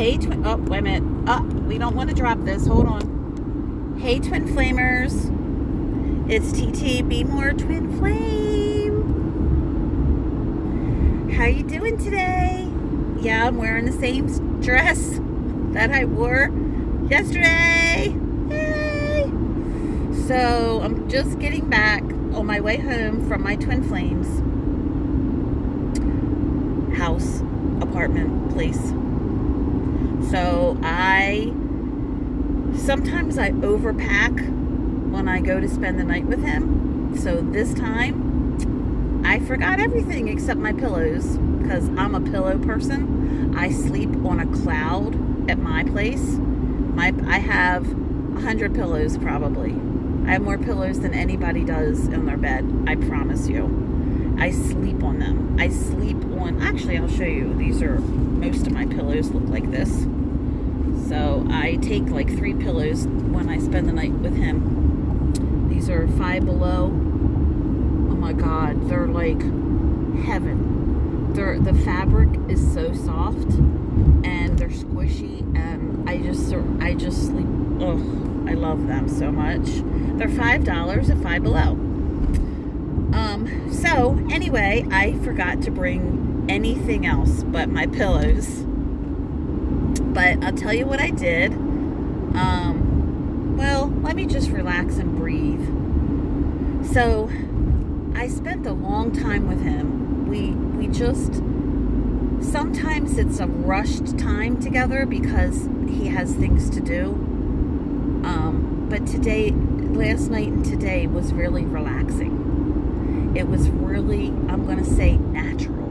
Hey, oh, wait a minute. We don't want to drop this. Hold on. Hey, Twin Flamers. It's TT. Be more Twin Flame. How you doing today? Yeah, I'm wearing the same dress that I wore yesterday. Yay! So, I'm just getting back on my way home from my Twin Flames house, apartment, place. So sometimes I overpack when I go to spend the night with him. So this time I forgot everything except my pillows, because I'm a pillow person. I sleep on a cloud at my place. I have 100 pillows probably. I have more pillows than anybody does in their bed, I promise you. I sleep on them. Actually, I'll show you. Most of my pillows look like this. So I take like 3 pillows when I spend the night with him. These are Five Below. Oh my God, they're like heaven. The fabric is so soft and they're squishy, and I just sleep. Oh, I love them so much. They're $5 at Five Below. So anyway, I forgot to bring anything else but my pillows. But I'll tell you what I did. Let me just relax and breathe. So I spent a long time with him. We just, sometimes it's a rushed time together because he has things to do. But last night and today was really relaxing. It was really, I'm going to say, natural,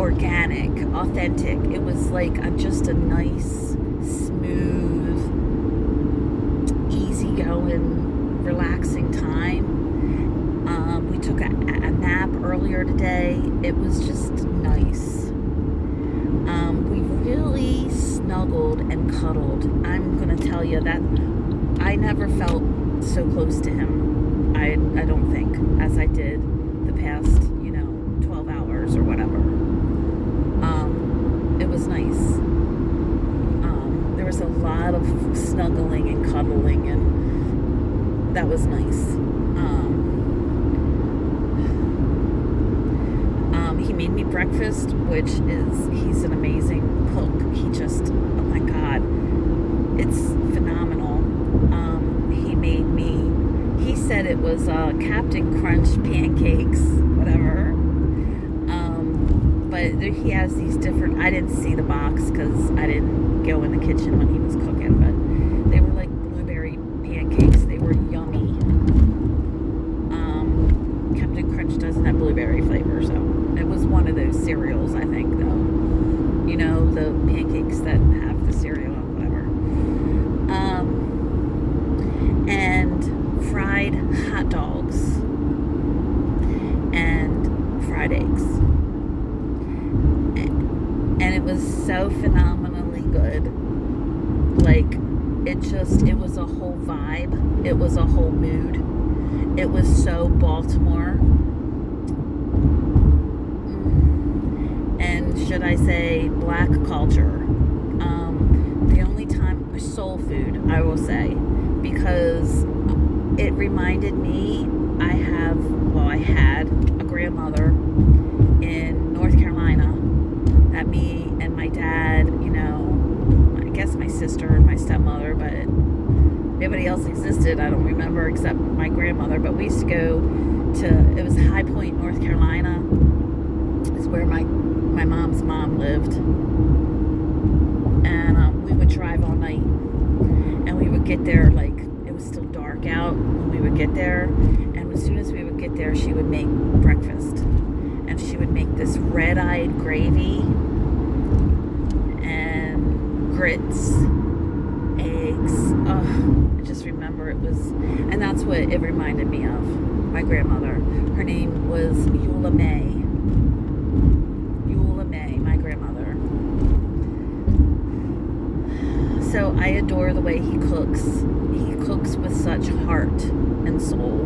organic, authentic. It was like just a nice, smooth, easygoing, relaxing time. We took a nap earlier today. It was just nice. We really snuggled and cuddled. I'm going to tell you that I never felt so close to him. I don't think, as I did the past, 12 hours or whatever. It was nice. There was a lot of snuggling and cuddling, and that was nice. He made me breakfast, he's an amazing cook. Oh my God, it's phenomenal. He said it was Captain Crunch pancakes, whatever. But he has these different, I didn't see the box because I didn't go in the kitchen when he was cooking, but they were like blueberry pancakes. They were yummy. Captain Crunch doesn't have blueberry flavor, so it was one of those cereals, I think, though. The pancakes that have the cereal or whatever. And fried hot dogs and fried eggs. And it was so phenomenally good. Like, it was a whole vibe. It was a whole mood. It was so Baltimore. And should I say black culture. The only time, soul food, I will say, because it reminded me, I had a grandmother in North Carolina that me and my dad, I guess my sister and my stepmother, but nobody else existed, I don't remember, except my grandmother. But we used to go it was High Point, North Carolina, is where my mom's mom lived. And we would drive all night, and we would get there, like, it was still dark out when we would get there. And as soon as we would get there, she would make breakfast, and she would make this red-eyed gravy and grits, eggs. Oh, I just remember and that's what it reminded me of. My grandmother, her name was Eula May, my grandmother. So I adore the way he cooks. He cooks with such heart and soul.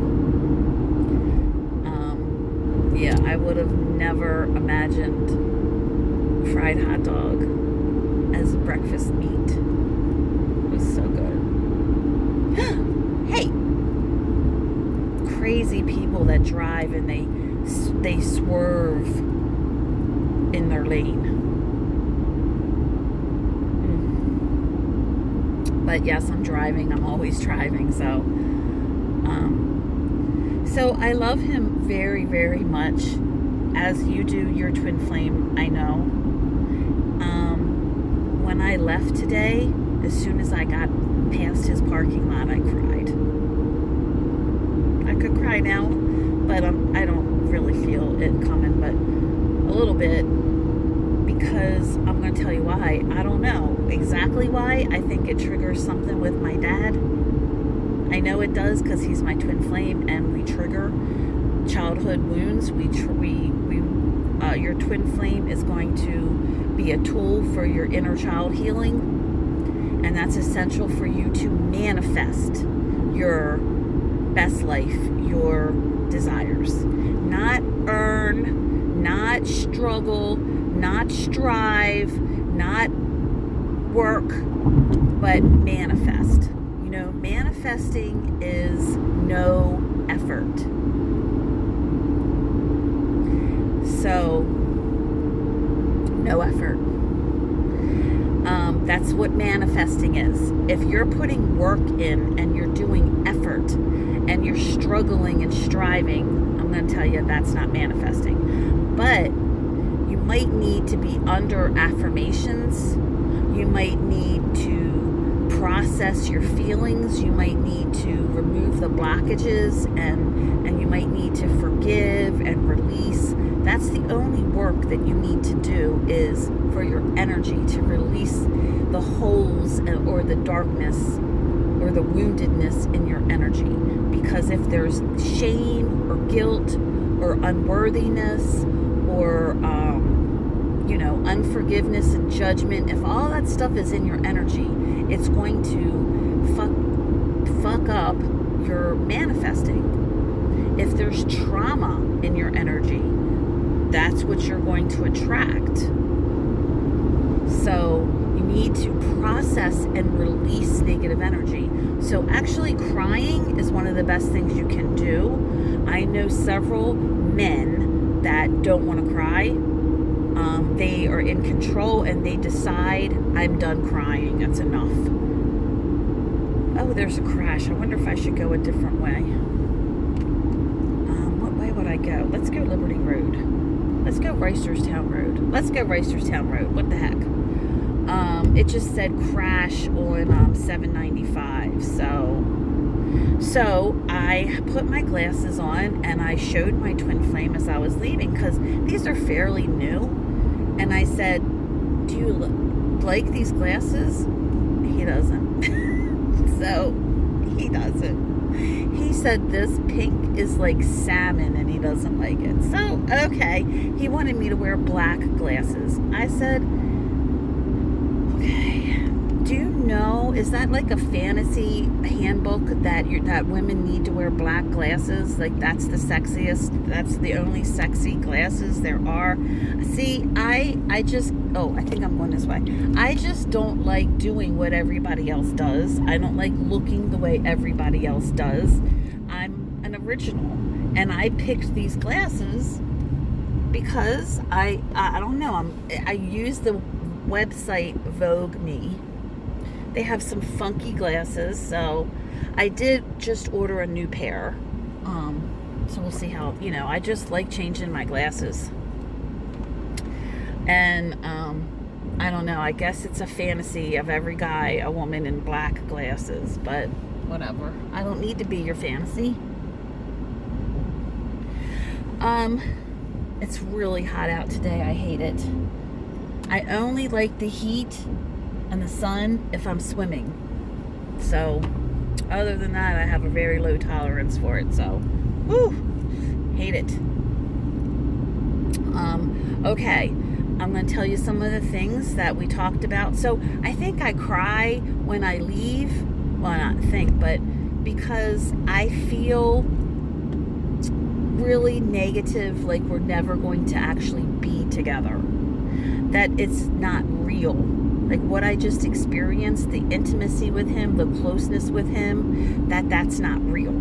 Yeah, I would have never imagined fried hot dog as breakfast see people that drive and they swerve in their lane. But yes, I'm driving. I'm always driving. So I love him very, very much, as you do your twin flame, I know. When I left today, as soon as I got past his parking lot, I cried. I could cry now, but I don't really feel it coming, but a little bit, because I'm going to tell you why. I don't know exactly why. I think it triggers something with my dad. I know it does, because he's my twin flame, and we trigger childhood wounds. Your twin flame is going to be a tool for your inner child healing, and that's essential for you to manifest your best life, your desires. Not earn, not struggle, not strive, not work, but manifest. You know, manifesting is no effort. So, no effort. That's what manifesting is. If you're putting work in and you're doing effort and you're struggling and striving, I'm going to tell you that's not manifesting. But you might need to be under affirmations. You might need to process your feelings. You might need to remove the blockages, and you might need to forgive and release. That's the only work that you need to do, is for your energy to release the holes or the darkness or the woundedness in your energy. Because if there's shame or guilt or unworthiness or unforgiveness and judgment, if all that stuff is in your energy, it's going to fuck up your manifesting. If there's trauma in your energy, that's what you're going to attract. So you need to process and release negative energy. So actually crying is one of the best things you can do. I know several men that don't want to cry. They are in control and they decide, I'm done crying, that's enough. Oh, there's a crash. I wonder if I should go a different way. What way would I go? Let's go Liberty Road. Let's go Reisterstown Road. Let's go Reisterstown Road. What the heck? It just said crash on 795. So I put my glasses on and I showed my twin flame as I was leaving, because these are fairly new. And I said, do you like these glasses? He doesn't. So he doesn't. He said this pink is like salmon and he doesn't like it. So, okay. He wanted me to wear black glasses. I said, okay. Do you know, is that like a fantasy handbook that women need to wear black glasses? Like that's the sexiest, that's the only sexy glasses there are. See, I think I'm going this way. I just don't like doing what everybody else does. I don't like looking the way everybody else does. I'm an original, and I picked these glasses because I don't know. I use the website Vogue Me. They have some funky glasses, so I did just order a new pair. So we'll see how, I just like changing my glasses. And I don't know, I guess it's a fantasy of every guy, a woman in black glasses, but whatever. I don't need to be your fantasy. It's really hot out today. I hate it. I only like the heat and the sun if I'm swimming. So other than that, I have a very low tolerance for it. So hate it. Okay, I'm going to tell you some of the things that we talked about. So I think I cry when I leave. Well, not think, but because I feel really negative, like we're never going to actually be together, that it's not real. Like what I just experienced, the intimacy with him, the closeness with him, that's not real.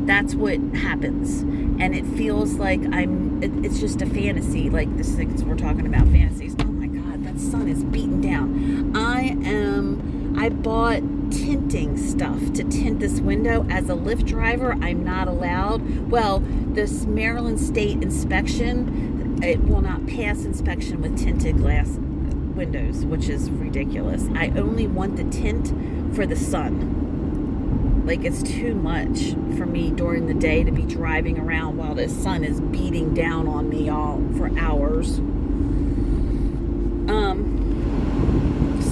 That's what happens. And it feels like it's just a fantasy. Like this thing, we're talking about fantasies. Oh my God, that sun is beating down. I bought tinting stuff to tint this window. As a Lyft driver, I'm not allowed. Well, this Maryland State inspection, it will not pass inspection with tinted glass windows, which is ridiculous. I only want the tint for the sun. Like, it's too much for me during the day to be driving around while the sun is beating down on me all for hours.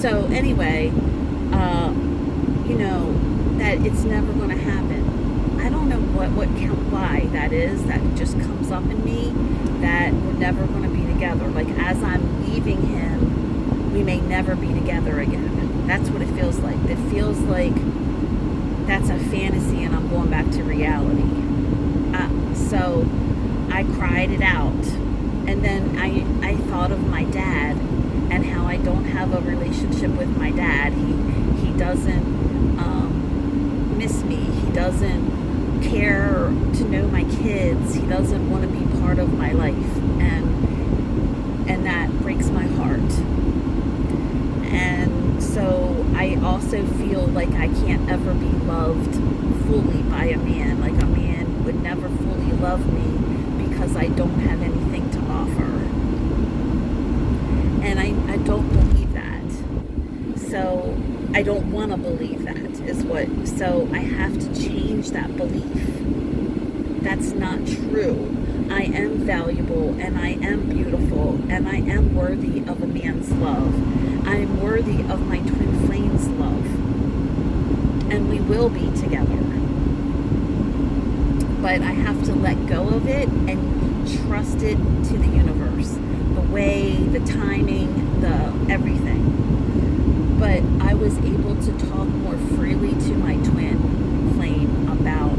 So anyway, that it's never going to happen. I don't know why that is. That just comes up in me that we're never going to be together. Like, as I'm leaving him, we may never be together again. That's what it feels like. It feels like that's a fantasy and I'm going back to reality. So I cried it out. And then I thought of my dad and how I don't have a relationship with my dad. He doesn't miss me. He doesn't care to know my kids. He doesn't want to be part of my life. And that breaks my heart. And so I also feel like I can't ever be loved fully by a man. Like, a man would never fully love me because I don't have anything to offer. And I don't believe that. So I don't want to believe that so I have to change that belief. That's not true. I am valuable and I am beautiful and I am worthy of a man's love. I am worthy of my twin flame's love. And we will be together. But I have to let go of it and trust it to the universe. The way, the timing, the everything. But I was able to talk more freely to my twin flame about,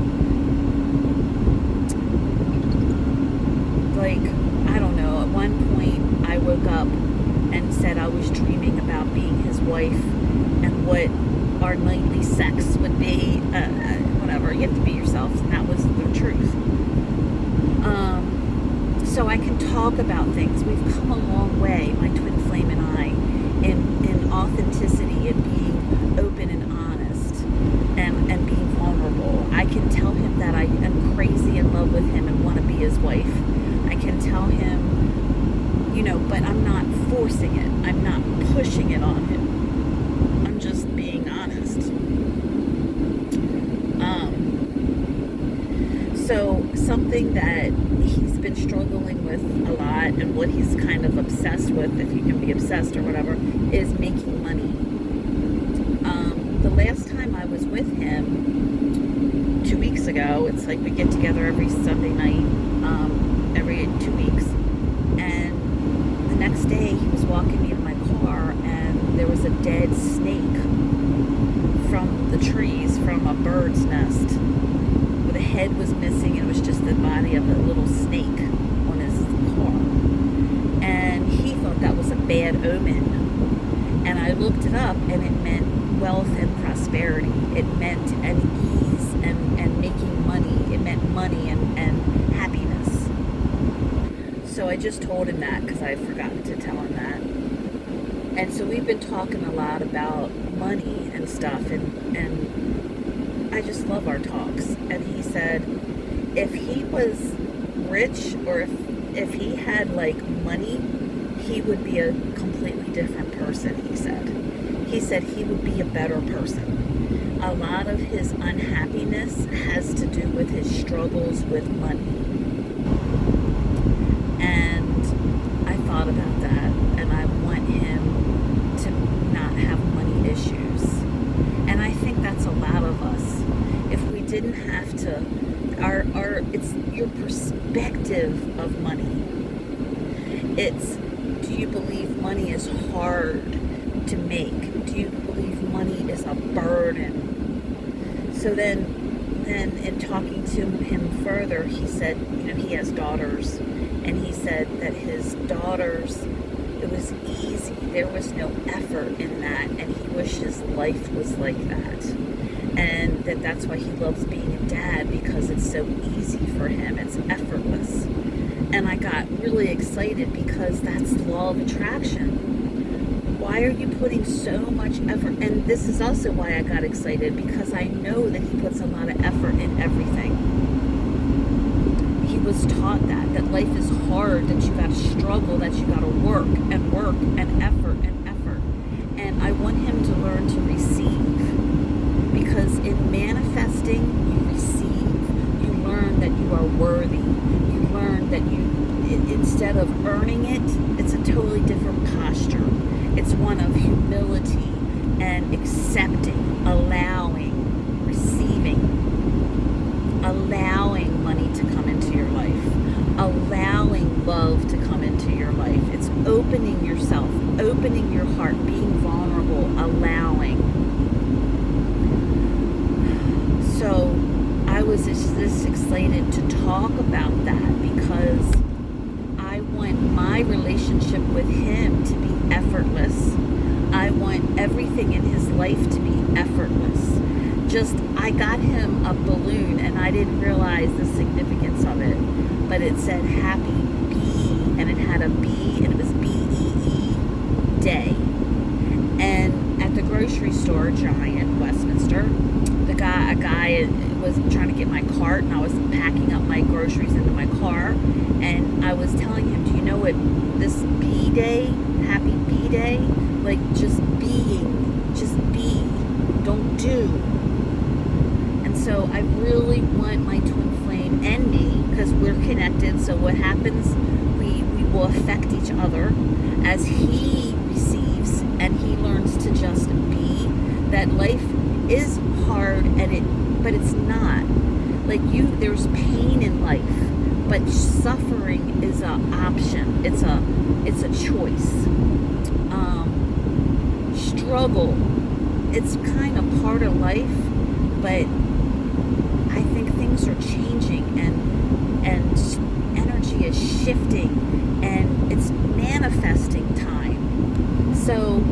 like, I don't know, at one point I woke up and said I was dreaming about being his wife and what our nightly sex would be, whatever, you have to be yourself, and that was the truth. So I can talk about things. We've come a long way, my twin flame and I, in authenticity and being open and honest and being vulnerable. I can tell him that I am crazy in love with him and want to be his wife. I can tell him, but I'm not forcing it. I'm not pushing it on him. I'm just being honest. So something that he's been struggling with a lot and what he's kind of obsessed with, if you can be obsessed or whatever, is making money. The last time I was with him 2 weeks ago, it's like we get together every Sunday night, every 2 weeks, and the next day he was walking me to my car and there was a dead snake from the trees from a bird's nest. The head was missing and it was just the body of a little snake on his car. And he thought that was a bad omen. And I looked it up and it meant wealth and prosperity. It meant an ease and making money. It meant money and happiness. So I just told him that because I had forgotten to tell him that. And so we've been talking a lot about money and stuff, and I just love our talks. And he said if he was rich or if he had like money, he would be a completely different person, he said he would be a better person. A lot of his unhappiness has to do with his struggles with money. And I thought about that, and I want him to not have money issues. And I think that's a lot of us. If we didn't have to, it's your perspective of money. It's, do you believe money is hard to make? Do you believe money is a burden? So then in talking to him further, he said, he has daughters, and he said that his daughters, it was easy. There was no effort in that, and he wished his life was like that. and that's why he loves being a dad, because it's so easy for him. It's effortless. And I got really excited because that's law of attraction. Why are you putting so much effort? And this is also why I got excited, because I know that he puts a lot of effort in everything. He was taught that life is hard, that you got to struggle, that you got to work and work and effort and effort. And I want him to learn to receive, because in manifesting, you receive. You learn that you are worthy. You learn that instead of earning it, it's a totally different posture. It's one of humility and accepting, allowing, receiving, allowing money to come into your life, allowing love to come into your life. It's opening yourself, opening your heart, being vulnerable, allowing. So I was just this excited to talk about that, because I want my relationship with him to be effortless. I want everything in his life to be effortless. I got him a balloon, and I didn't realize the significance of it, but it said Happy Bee, and it had a B, and it was B-E-E, Day. And at the grocery store, Giant, Westminster, a guy was trying to get my cart, and I was packing up my groceries into my car, and I was telling him, do you know what this B-Day, Happy B-Day, like just being, just be, don't do. And so I really want my twin flame and me, because we're connected, so what happens, we will affect each other as he receives and he learns to just be, that life is hard, but it's not. Like there's pain in life, but suffering is an option. It's a choice. Struggle, it's kind of part of life, but I think things are changing, and energy is shifting, and it's manifesting time. So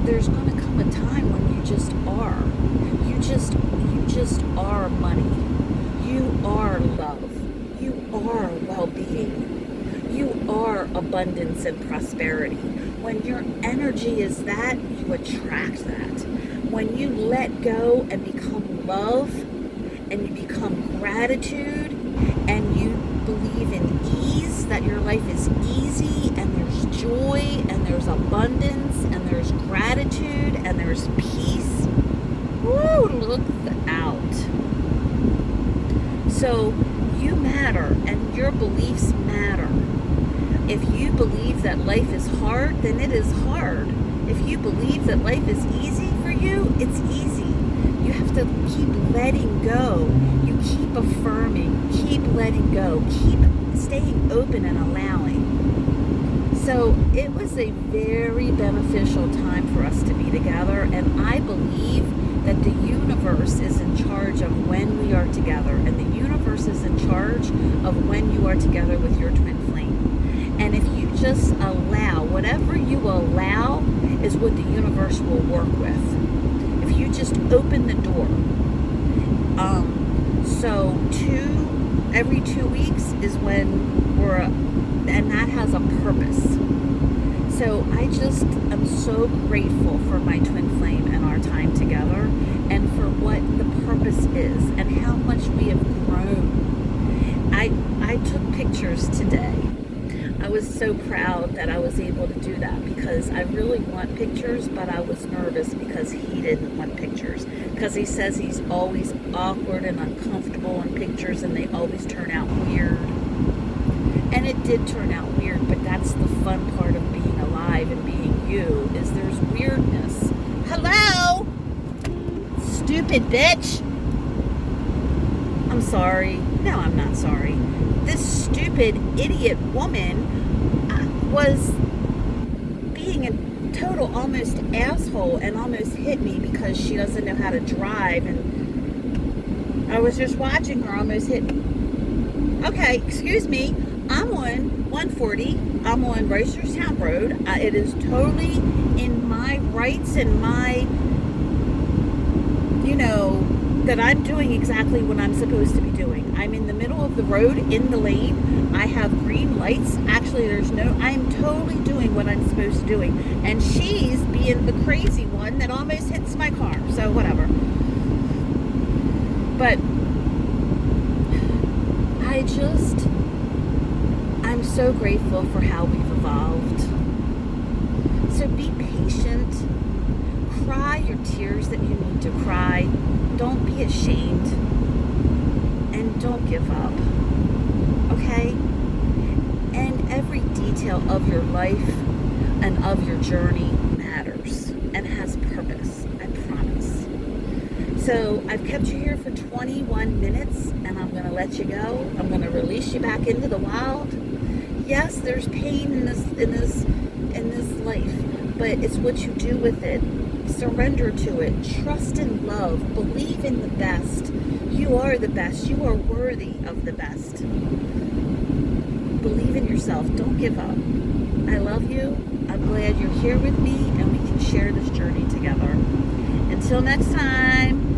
there's going to come a time when you just are. You just are money. You are love. You are well-being. You are abundance and prosperity. When your energy is that, you attract that. When you let go and become love, and you become gratitude, and you believe in ease, that your life is easy, and there's joy, and there's abundance, and there's gratitude, and there's peace. Woo, look out. So you matter, and your beliefs matter. If you believe that life is hard, then it is hard. If you believe that life is easy for you, it's easy. You have to keep letting go. You keep affirming, keep letting go, keep staying open and allowing. So it was a very beneficial time for us to be together, and I believe that the universe is in charge of when we are together, and the universe is in charge of when you are together with your twin flame. And if you just allow, whatever you allow is what the universe will work with. If you just open the door. So every 2 weeks is when and that has a purpose. So I just am so grateful for my twin flame and our time together, and for what the purpose is, and how much we have grown. I took pictures today. I was so proud that I was able to do that, because I really want pictures, but I was nervous because he didn't want pictures, because he says he's always awkward and uncomfortable in pictures, and they always turn out weird. And it did turn out weird, but that's the fun part of being alive and being you, is there's weirdness. Hello? Stupid bitch. I'm sorry. No, I'm not sorry. This stupid idiot woman was being a total almost asshole, and almost hit me because she doesn't know how to drive, and I was just watching her almost hit me. Okay, excuse me. I'm on 140. I'm on Reisterstown Road. It is totally in my rights and my you know, that I'm doing exactly what I'm supposed to be doing. I'm in the middle of the road, in the lane. I have green lights. Actually, I'm totally doing what I'm supposed to be doing. And she's being the crazy one that almost hits my car. So, whatever. But I'm so grateful for how we've evolved. So be patient. Cry your tears that you need to cry. Don't be ashamed. And don't give up. Okay? And every detail of your life and of your journey matters and has purpose. I promise. So I've kept you here for 21 minutes and I'm going to let you go. I'm going to release you back into the wild. Yes, there's pain in this life, but it's what you do with it. Surrender to it. Trust and love. Believe in the best. You are the best. You are worthy of the best. Believe in yourself. Don't give up. I love you. I'm glad you're here with me and we can share this journey together. Until next time.